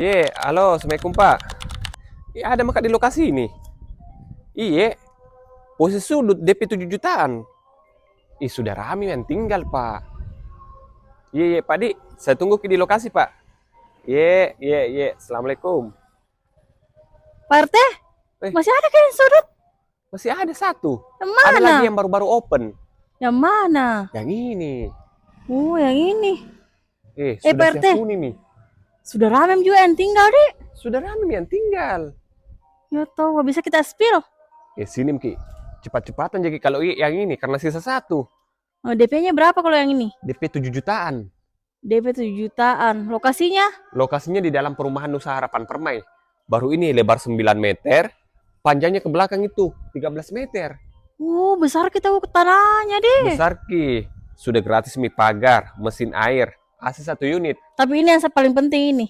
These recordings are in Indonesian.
Halo, Assalamualaikum Pak. Ada maka di lokasi ini. Iya, posisi sudut DP 7 jutaan. Sudah rame yang tinggal Pak. Pak Di, saya tunggu di lokasi Pak. Assalamualaikum. Pak RT, Eh, masih ada kan yang sudut? masih ada satu. Yang Ada mana? lagi yang baru-baru open. Yang mana? Yang ini. Yang ini. Sudah Pak RT. siap huni nih. Sudah rame juga yang tinggal, Dek. Sudah rame yang tinggal. Ya tahu, nggak bisa kita spill. Sini Mki. Cepat-cepatan jadi kalau yang ini karena sisa satu. DP-nya berapa kalau yang ini? DP 7 jutaan. DP 7 jutaan. Lokasinya? Lokasinya di dalam perumahan Nusa Harapan Permai. Baru ini lebar 9 meter, panjangnya ke belakang itu 13 meter. Besar kita ke tanahnya, Dek. Besar Ki. Sudah gratis pagar, mesin air, AC 1 unit. Tapi ini yang paling penting ini.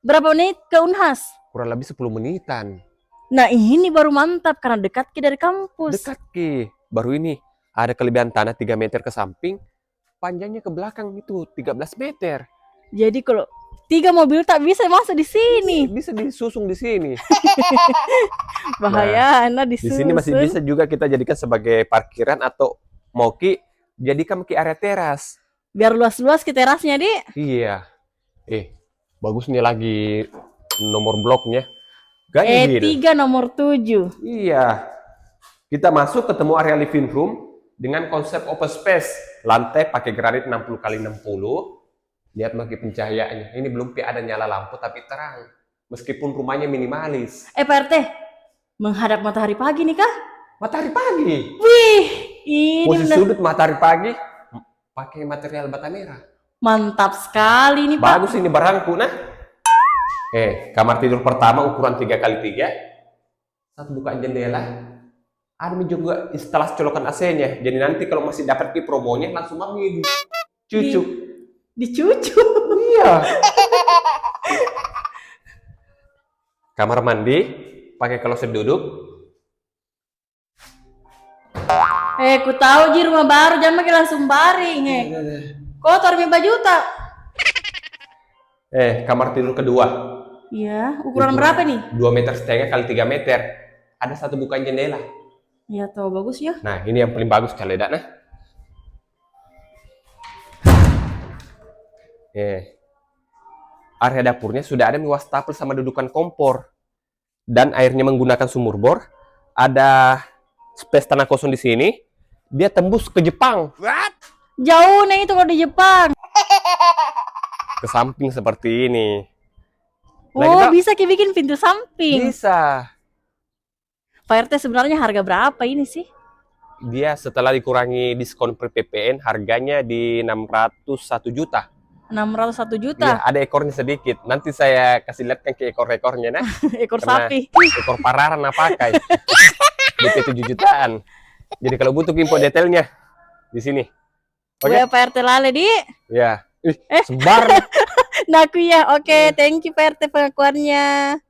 Berapa menit ke Unhas? Kurang lebih 10 menitan. Nah, ini baru mantap karena dekat Ki dari kampus. Dekat Ki. Baru ini ada kelebihan tanah 3 meter ke samping, panjangnya ke belakang itu 13 meter. Jadi kalau 3 mobil tak bisa masuk di sini. Bisa disusung di sini. Bahaya, Di sini masih bisa juga kita jadikan sebagai parkiran atau mau Ki jadikan Ki area teras. Biar luas-luas ke terasnya, Dik. Iya. Bagus nih lagi nomor bloknya. Ganjil. E3 nomor 7. Iya. Kita masuk ketemu area living room dengan konsep open space. Lantai pakai granit 60 kali 60. Lihat pakai pencahayaannya. Ini belum ada nyala lampu tapi terang. Meskipun rumahnya minimalis. Pak RT, menghadap matahari pagi nih kah? Matahari pagi. Wih, ini Posisi benar sudut matahari pagi pakai material bata merah. mantap sekali nih Pak. Bagus ini barangku nah. Kamar tidur pertama ukuran 3 kali 3. Satu bukaan jendela. Ada juga instalasi colokan AC-nya. Jadi nanti kalau masih dapat promonya langsung mami cucuk. Dicucuk. Iya. Kamar mandi pakai kloset duduk. Ku tahu Ji rumah baru jangan pakai langsung baring. Kotor mi baju tak? Kamar tidur kedua. Iya, ukuran berapa nih? 2,5 meter kali 3 meter. Ada satu bukaan jendela. Iya tahu bagus ya. Nah, ini yang paling bagus caledak nah. Area dapurnya sudah ada wastafel sama dudukan kompor. Dan airnya menggunakan sumur bor. Ada space tanah kosong di sini. Dia tembus ke Jepang. What? Jauh nih itu kalau di Jepang. Ke samping seperti ini. Bisa bikin pintu samping. Bisa. Pak RT sebenarnya harga berapa ini sih? Dia setelah dikurangi diskon per PPN harganya di 601 juta. 601 juta? Iya, ada ekornya sedikit. Nanti saya kasih lihatkan ke ekor-ekornya nah. Ekor sapi. Ekor pararan pakai. DP 7 jutaan. Jadi kalau butuh info detailnya di sini. Oke, Pak RT lale, Di. Ya. Sembar. Naku ya. Oke, thank you Pak RT pengakuannya.